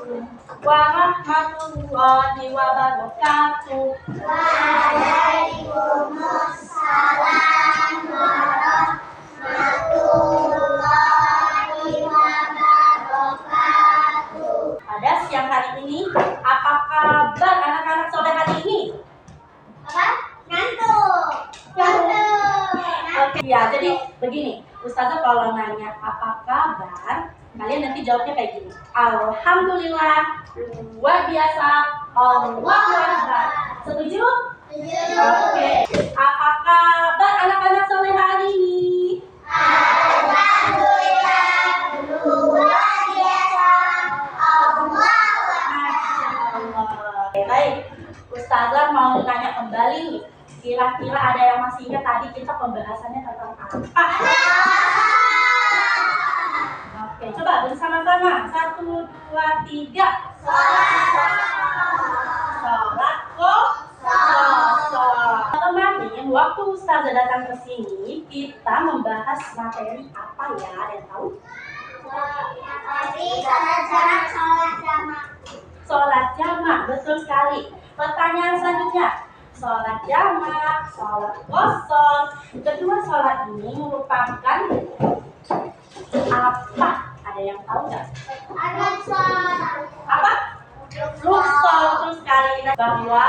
warahmatullahi wabarakatuh. Waalaikumsalam warahmatullahi wabarakatuh. Pada siang hari ini, apa kabar anak-anak sore hari ini? Apa? Ngantuk. Oke, ya, jadi begini, Ustazah kalau nanya apa kabar, kalian nanti jawabnya kayak gini. Alhamdulillah, luar biasa, Allahu Akbar. Setuju? Oke. Apa kabar anak-anak sore hari ini? Alhamdulillah, luar biasa. Allahu Akbar. Masya Allah. Oke, baik, Ustazah mau nanya kembali nih. Kira-kira ada yang masih ingat tadi kita pembahasannya tentang apa? Oke, coba bersama-sama. 1, 2, 3. Sholat kosong. Kemarin waktu Ustazah datang ke sini, kita membahas materi apa ya? Ada yang tahu? Sholat jamak, betul sekali. Pertanyaan selanjutnya, sholat jamak, sholat kosong. Kedua sholat ini merupakan apa? Ada yang tahu nggak? Apa? Rukso, betul sekali. Bahwa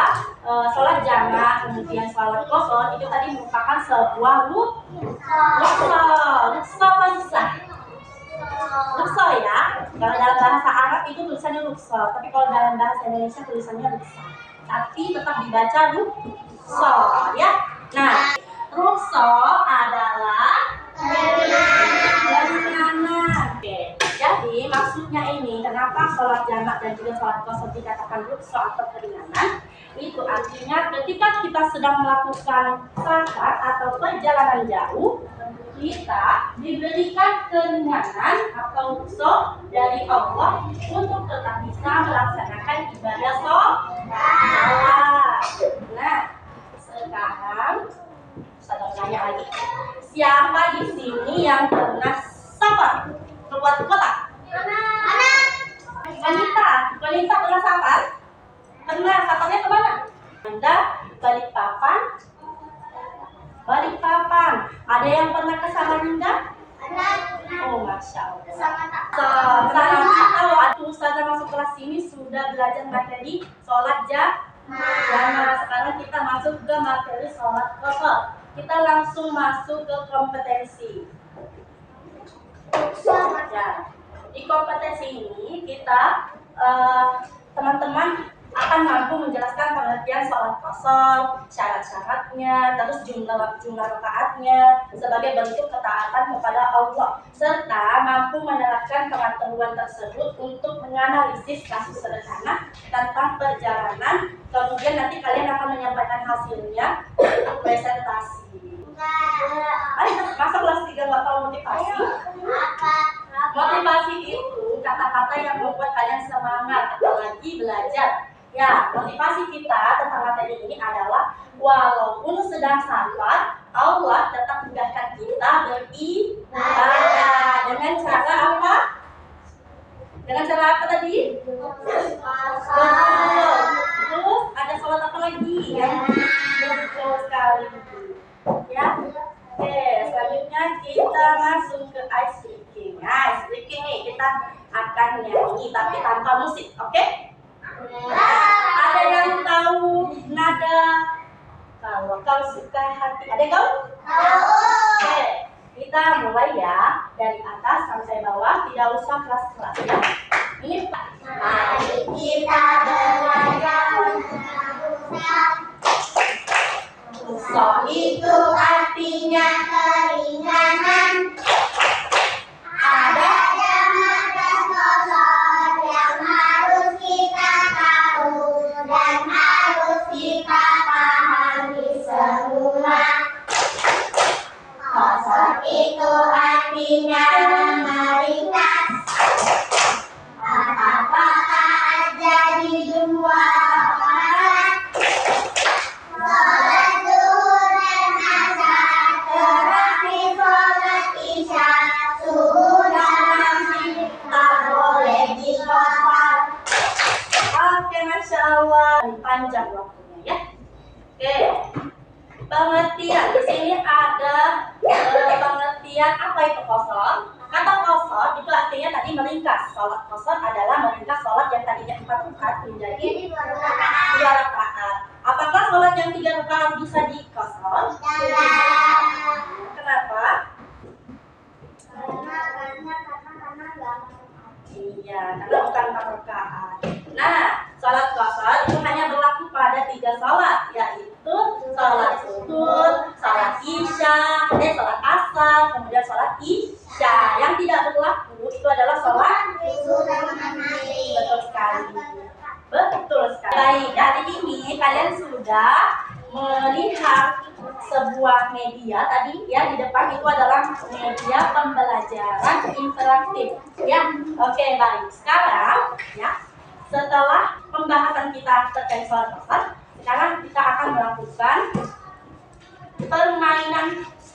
sholat jamak kemudian sholat kosong itu tadi merupakan sebuah rukso. Rukso apa susah? Rukso ya. Kalau dalam bahasa Arab itu tulisannya rukso, tapi kalau dalam bahasa Indonesia tulisannya rukso. Tapi tetap dibaca rukso ya. Nah, rukso adalah keringanan. Oke, jadi maksudnya ini kenapa sholat jamak dan juga sholat kosong dikatakan rukso atau keringanan? Itu artinya ketika kita sedang melakukan safar atau perjalanan jauh, kita diberikan keringanan atau rukso dari Allah untuk tetap bisa melaksanakan ibadah sholat. Nah, sekarang saya tanya lagi, siapa di sini yang pernah safar keluar kota? Wanita pernah safar? Pernah, safarnya kemana? Anda Balikpapan. Ada yang pernah ke Samarinda? Oh, Masya Allah. Tahu, Ustazah masuk kelas ini sudah belajar materi sholat jamak. Sekarang kita masuk ke materi sholat kosong. Kita langsung masuk ke kompetensi. Di kompetensi ini kita teman-teman akan mampu menjelaskan pengertian sholat kosong, syarat-syaratnya, terus jumlah rakaatnya sebagai bentuk ketaatan kepada Allah, serta mampu menerapkan pengetahuan tersebut untuk menganalisis kasus sederhana tentang perjalanan. Kemudian nanti kalian akan menyampaikan hasilnya untuk presentasi. Ayo masuk kelas 3 nggak tahu motivasi? Motivasi itu kata-kata yang membuat kalian semangat apalagi belajar. Ya, motivasi kita tentang materi ini adalah walaupun sedang safar, Allah tetap mudahkan kita beribadah dengan cara apa? Dengan cara apa tadi? Betul. Terus ada sholat apa lagi? Betul sekali. Ya. Oke, selanjutnya kita masuk ke ice breaking. Ice breaking nih kita akan nyanyi tapi tanpa musik, oke? Ada yang tahu nada kalau kau suka hati? Ada yang tahu? Oke, kita mulai ya dari atas sampai bawah, tidak usah kelas-kelas ya. Ini Mari kita belajar rukso itu artinya keringanan. Ada jamak dan kosong yang harus kita tahu dan harus kita pahami semua. Kosong itu artinya meringkas. Apakah aja di dua rakaat? Sholat zuhur dan asar terakhir sholat panjang waktunya ya. Oke. Pengertian di sini ada pengertian apa itu qasar. Kata qasar itu artinya tadi meringkas. Salat qasar adalah meringkas salat yang tadinya 4 rakaat menjadi 2 rakaat. Apakah salat yang 3 rakaat bisa diqasar? Kenapa? Iya, karena bukan 4 rakaat. Nah, salat qasar itu hanya berlaku pada 3 salat, yaitu salat zuhur, salat isya, salat asar, kemudian salat isya. Yang tidak berlaku itu adalah salat betul sekali. Betul sekali. Baik, dari ini kalian sudah melihat sebuah media tadi ya, di depan itu adalah media pembelajaran interaktif ya. Oke, baik. Sekarang ya, setelah pembahasan kita terkait salat qasar, sekarang kita akan melakukan permainan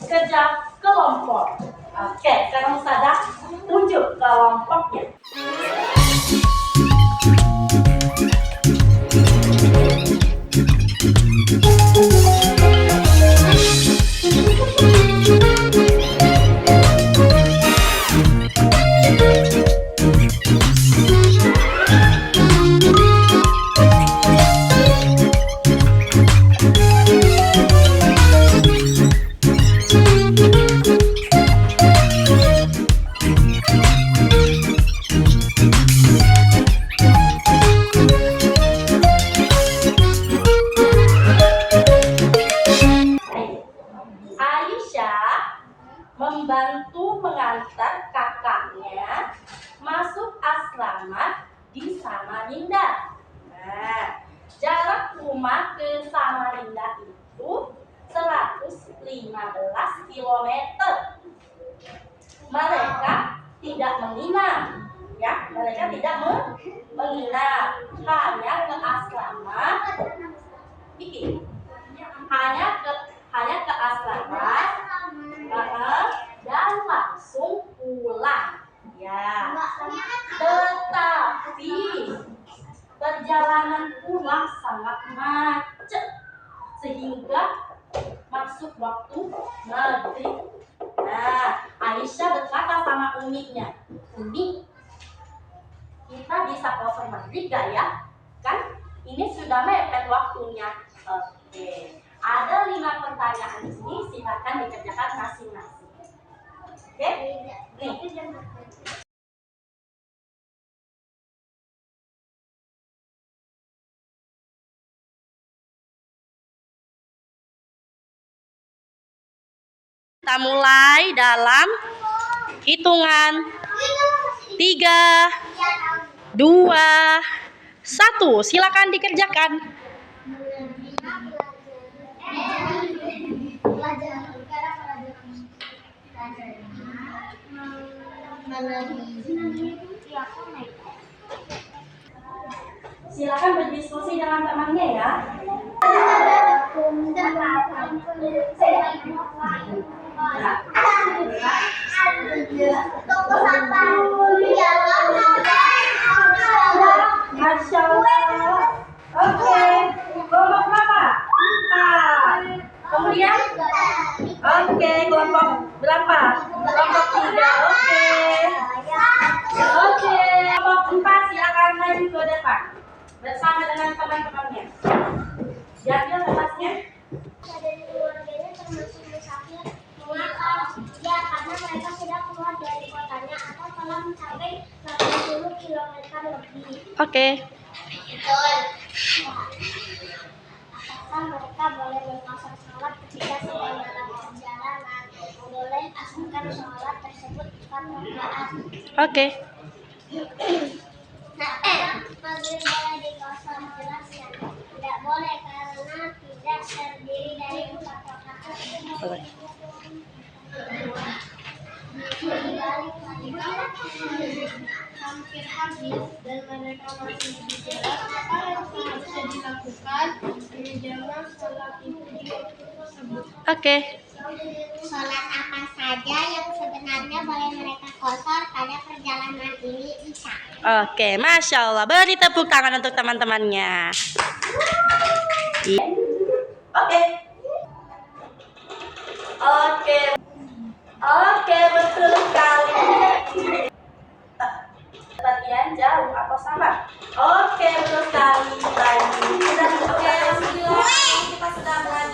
kerja kelompok. Oke, sekarang Ustazah tunjuk kelompoknya. Membantu mengantar kakaknya masuk asrama di Samarinda. Nah, jarak rumah ke Samarinda itu 115 km. Mereka tidak menginap, ya, mereka tidak menginap, hanya ke asrama, hanya ke asrama. Dan langsung pulang ya. Tetapi perjalanan pulang sangat macet sehingga masuk waktu maghrib. Nah, Aisyah berkata sama uminya, "Umi, kita bisa qasar maghrib gak ya? Kan ini sudah mepet waktunya." Oke. Ada 5 pertanyaan di sini, silakan dikerjakan masing-masing. Oke? Nih. Kita mulai dalam hitungan 3, 2, 1. Silakan dikerjakan. Silakan berdiskusi dengan temannya ya. Masya Allah. Oke, kelompok berapa? 4. Kemudian? Oke, kelompok berapa? Kelompok 3. Oke, kelompok 4 silakan maju ke depan bersama dengan teman-temannya. Diambil kertasnya. Dari keluarganya termasuk musafir mengakal ya, karena mereka sudah keluar dari kotanya atau telah mencapai 80 km lebih. Oke. Betul. Apakah mereka boleh mengqasar sholat ketika sedang dalam perjalanan? Boleh, asalkan sholat tersebut 4 rakaat. Oke. Maghrib boleh diqasar, jelas ya? Tidak boleh karena tidak terdiri dari 4 rakaat. Boleh. Hampir habis dan mereka masih di jalan, apa yang seharusnya dilakukan menjaga sholat itu di waktu tersebut? Oke. Sholat apa saja yang sebenarnya boleh mereka qasar pada perjalanan ini, Isya? Oke, Masya Allah. Beri tepuk tangan untuk teman-temannya. Oke. Oke. Oke, betul sekali. Latihan jauh atau sama? Oke, betul sekali. Baik. Oke, bismillah. Kita sudah mulai